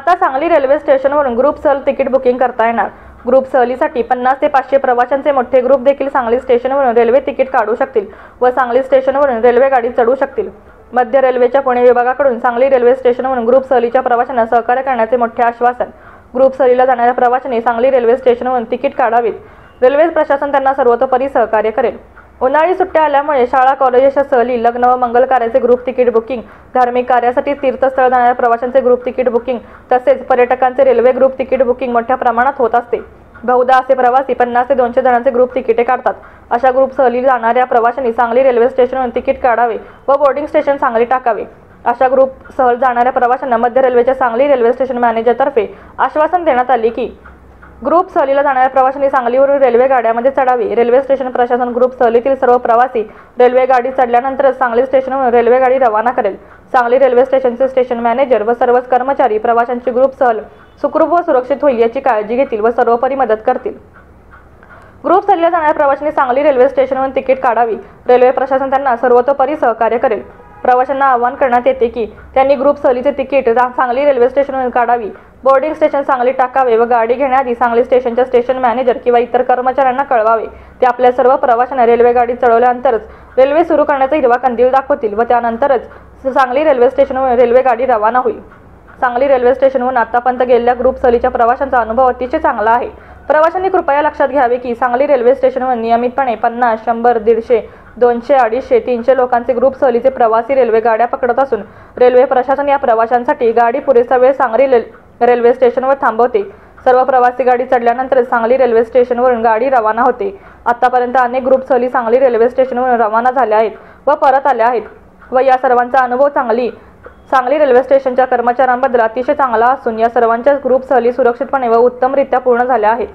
आता सांगली रेल्वे स्टेशनवरून ग्रुप सहल तिकीट बुकिंग करता येणार। ग्रुप सहलीसाठी 50 ते 500 प्रवाशांचे मोठे ग्रुप देखील सांगली स्टेशनवरून रेल्वे तिकीट काढू शकतील व सांगली स्टेशनवरून रेल्वे गाडी चढू शकतील। मध्य रेल्वेच्या पुणे विभागाकडून सांगली रेल्वे स्टेशनवरून ग्रुप सहलीच्या प्रवाशांना सहकार्य करण्याचे मोठे आश्वासन। ग्रुप सहलीला जाणाऱ्या प्रवाशांनी सांगली रेल्वे स्टेशनवरून तिकीट काढावीत। रेल्वे प्रशासन त्यांना सर्वतोपरी सहकार्य करेल। उन्हाळी सुट्ट्या आल्यामुळे शाळा कॉलेजेसच्या सहली, लग्न व मंगल कार्याचे ग्रुप तिकीट बुकिंग, धार्मिक कार्यासाठी तीर्थस्थळ जाणाऱ्या प्रवाशांचे ग्रुप तिकीट बुकिंग तसेच पर्यटकांचे रेल्वे ग्रुप तिकीट बुकिंग मोठ्या प्रमाणात होत असते। बहुधा असे प्रवासी 50 ते 200 जणांचे ग्रुप तिकीटे काढतात। अशा ग्रुप सहली जाणाऱ्या प्रवाशांनी सांगली रेल्वे स्टेशनवरून तिकीट काढावे व बोर्डिंग स्टेशन सांगली टाकावे। अशा ग्रुप सहल जाणाऱ्या प्रवाशांना मध्य रेल्वेच्या सांगली रेल्वे स्टेशन मॅनेजरतर्फे आश्वासन देण्यात आले की ग्रुप सहलीला जाणाऱ्या प्रवाशांनी सांगलीवरून रेल्वे गाड्यामध्ये चढावे। रेल्वे स्टेशन प्रशासन ग्रुप सहलीतील सर्व प्रवासी रेल्वे गाडी चढल्यानंतरच सांगली स्टेशनवरून रेल्वे गाडी रवाना करेल। सांगली रेल्वे स्टेशनचे स्टेशन मॅनेजर व सर्वच कर्मचारी प्रवाशांची ग्रुप सहल सुखरूप व सुरक्षित होईल याची काळजी घेतील व सर्वोपरी मदत करतील। ग्रुप सहलीला जाणाऱ्या प्रवाशांनी सांगली रेल्वे स्टेशनवरून तिकीट काढावी। रेल्वे प्रशासन त्यांना सर्वतोपरी सहकार्य करेल। प्रवाशांना आवाहन करण्यात येते की त्यांनी ग्रुप सहलीचे तिकीट सांगली रेल्वे स्टेशनवरून काढावी, बोर्डिंग स्टेशन सांगली टाकावे व गाडी घेण्याआधी सांगली स्टेशनच्या स्टेशन मॅनेजर किंवा इतर कर्मचाऱ्यांना कळवावे। ते आपल्या सर्व प्रवाशांना रेल्वे गाडी चढवल्यानंतरच रेल्वे सुरू करण्याचा हिरवा कंदील दाखवतील व त्यानंतरच सांगली रेल्वे स्टेशनवरून रेल्वे गाडी रवाना होईल। सांगली रेल्वे स्टेशनवरून आतापर्यंत गेलेल्या ग्रुप सहलीच्या प्रवाशांचा अनुभव अतिशय चांगला आहे। प्रवाशांनी कृपया लक्षात घ्यावे की सांगली रेल्वे स्टेशनवर नियमितपणे 50, 100, 150, 200, 250, 300 लोकांचे ग्रुप सहलीचे प्रवासी रेल्वे गाड्या पकडत असून रेल्वे प्रशासन या प्रवाशांसाठी गाडी पुरेसा वेळ सांगली रेल्वे स्टेशनवर थांबवते। सर्व प्रवासी गाडी चढल्यानंतर सांगली रेल्वे स्टेशनवरून गाडी रवाना होते। आतापर्यंत अनेक ग्रुप सहली सांगली रेल्वे स्टेशनवरून रवाना झाल्या आहेत व परत आल्या आहेत व या सर्वांचा अनुभव सांगली रेल्वे स्टेशनच्या कर्मचाऱ्यांबद्दल अतिशय चांगला असून या सर्वांच्या ग्रुप सहली सुरक्षितपणे व उत्तमरित्या पूर्ण झाल्या आहेत।